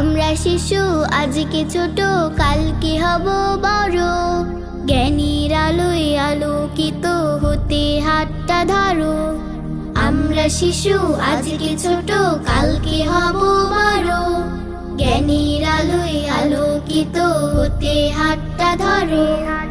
আমরা শিশু আজকে ছোট, কালকে হব বড়। জ্ঞানীর আলোয় আলোকিত হতে হাতটা ধরো। আমরা শিশু আজকে ছোট, কালকে হব বড়। জ্ঞানীর আলোয় আলোকিত হতে হাতটা ধরো।